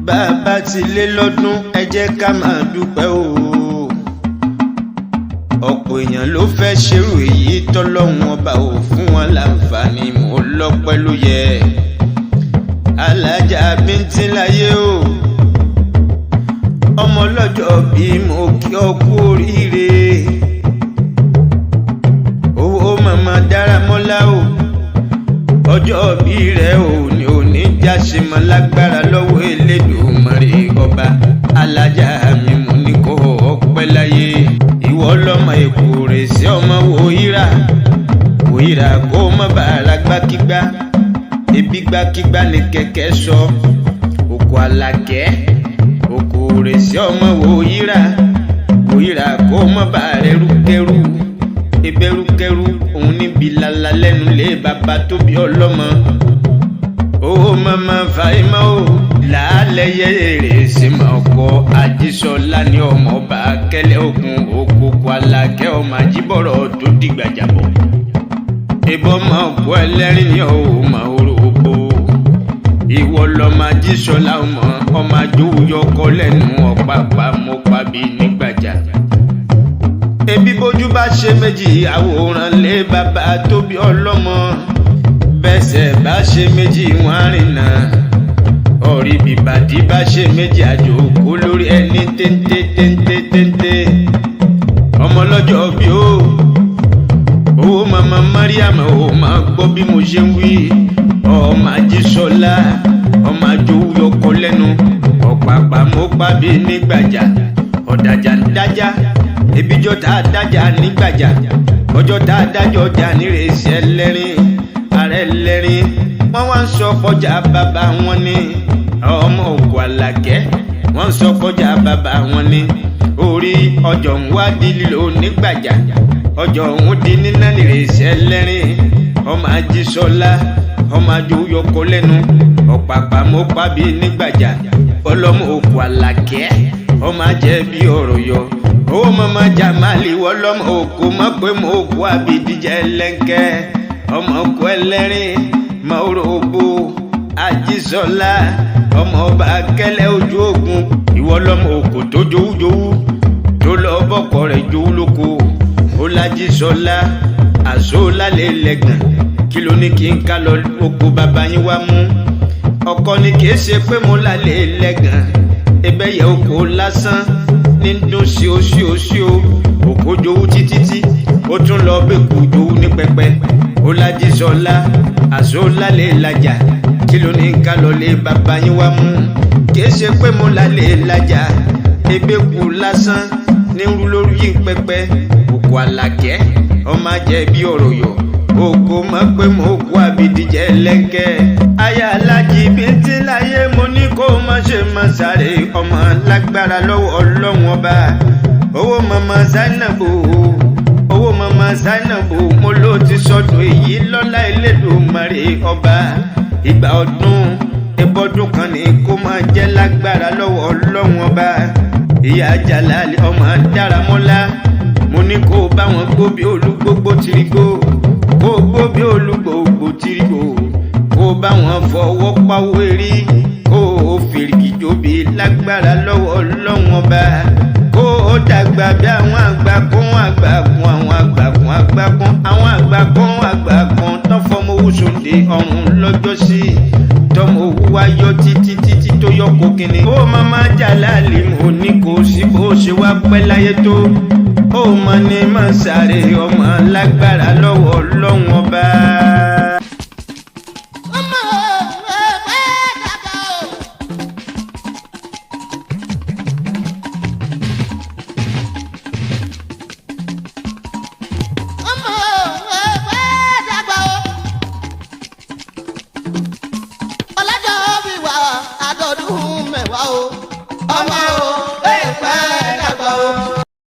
bàbá ti lé lọ́dún ẹ jẹ́ ká máa dúpẹ́ o. ọ̀pọ̀ èèyàn ló fẹ́ ṣerú èyí tọ́lọ́hun ọba ò fún wọn láǹfààní, mo lọ́pẹ́ ló yẹ. Alájà Bíntín láyé o, ọmọ lọ́jọ́ bí mo kí ọ kú oríire. owó màmá Dáramọ́lá o, ọjọ́ bí rẹ ò ní òní jáṣe mọ́ lágbára lọ́wọ́ Elédùmarè ọba. Alájà mi mo ní kó ọpẹ́ láyé. ìwọ lọ́mọ èkó rẹ̀ sí ọmọ wòyíra kó má bàa gbákígbá. ebi gbákígbá ni kẹ̀kẹ́ sọ. òkú Àlàkẹ́ òkú rẹ̀ sí ọmọ wòyíra kó má bàa rẹrúkẹrú. ebẹrúkẹrú òun níbi lala lẹ́nu lé bàbá tó bí ọlọ́mọ. ó mama Fáímà o, làálẹ̀ yẹ̀rẹ̀ sí ma ọkọ̀ Ajísọ́lá ní ọmọ ọba Kẹ́lẹ́ Ògùn òkòkò Àlàkẹ́ ọmọ Ajíbọ̀rọ̀ tó dìgbàjàbọ̀. ìbọn ma ọkọ̀ ẹlẹ́rìn ní ọmọ òròbó. ìwọ lọmọ Ajísọ́lá ọmọ àjòyọkọ lẹ́nu ọ̀pápá mọ́pá bí nígbàjà. ebi bójú bá ṣe méjì àwòrán lé bàbá tó bí ọlọ́mọ. bẹ́sẹ̀ bá ṣe méjì wọ́n á rìnà. ọ̀rí bìbàdí bá ṣe méjì àjòkó lórí ẹni téńté. ọmọ lọ́jọ́ bí ó owó mama Mariam ò máa gbọ́ bí mo ṣe ń wí. ọmọ Ajísọ́lá ọmọ àjòyọkọ lẹ́nu ọ̀pàpà mọ́pá bí nígbàjà. ọ̀dàjà ń dájà ebíjọ́ tá a dájà nígbàjà. ọjọ́ tá a dájọ́ ọjà nírèsí ẹlẹ́rìn ààrẹ lẹ́rìn. wọ́n wá ń sọ fọjà bàbá wọn ní ọmọ òkú Àlàkẹ́. wọ́n ń sọ fọjà bàbá wọn ní orí ọjọ́ ń wá di lílo nígbàjà. ọjọ́ ń di níná nírèsí ẹlẹ́rìn. ọmọ Ajísọ́lá ọmọ àjòyọkọ lẹ́nu ọ̀pàpà mọ́pá bí nígbàjà. ọlọ́mọ òkú Àlàkẹ́ ọmọ ajẹ́bí ọ̀rọ̀ yọ. owó mama Jamali wọlọ́mọ òkú mọ́ pé mo kú àbídíjẹ́ lẹ́ńkẹ́. ọmọ òkú ẹlẹ́rìn mọ́rọ́bù Ajísọ́lá ọmọ ọba Kẹ́lẹ́ ojú ogun. ìwọ lọ́mọ òkú tó jowújowú tó lọ bọ́kọ rẹ̀ jowú lóko. ó l'Ajísọ́lá àsólálẹ̀ lẹ́gàn. kí ló ní kí n ká lọ oko bàbá yín wá mú. ọkọ ni kì í ṣe pé mo lálẹ́ lẹ́gàn. ebe yẹ oko lásán ní dún sí o. òkú jowú títí ó tún lọ bẹ́kù jowú ní pẹpẹ. ó l'Ajísọ́lá àsólálẹ̀ lajà. kí ló ní ká lọ lé bàbá yín wá mú. kì í ṣe pé mo lálẹ́ lajà. ebe kù lásán ní rú lórí pẹpẹ. òkú Àlàkẹ́ ọmọ ajẹ́bí ọ̀rọ̀ yọ. òkú mọ̀ pé mo kú àbídíjẹ́ lẹ́ńkẹ́. aya Alájì Bíntín láyé mo ní kó má ṣe má sáré ọmọ lágbára lọ́wọ́ Ọlọ́run ọba. owó mama Zainabu mo ló ti sọdún èyí lọ́lá Elédùmarè ọba. ìgbà ọdún ẹbọdún kan ní kó máa jẹ́ lágbára lọ́wọ́ Ọlọ́run ọba. ìyá Jàlálì ọmọ Dáramọ́lá mo ní kó bá wọn gbó bí olúgbógbó tìrìgbó. kó gbó bí olúgbógbó tìrìgbó. kó bá wọn fọwọ́ pawó erí. kó o fèrèkì jóbi lágbára lọ́wọ́ Ọlọ́run ọba. kó o dàgbà bí àwọn àgbàkún tán fọmọ owó sòdè ọ̀run lọ́jọ́ sí. tọmọ owó wáyọ títí tó yọ kó kíni. ó mama Jàlálì mo ní kó sí bó ṣe wá pẹ́ láyé tó. ó mọ ní má sáré ọmọ lágbára lọ́wọ́ Ọlọ́run ọba. ọmọ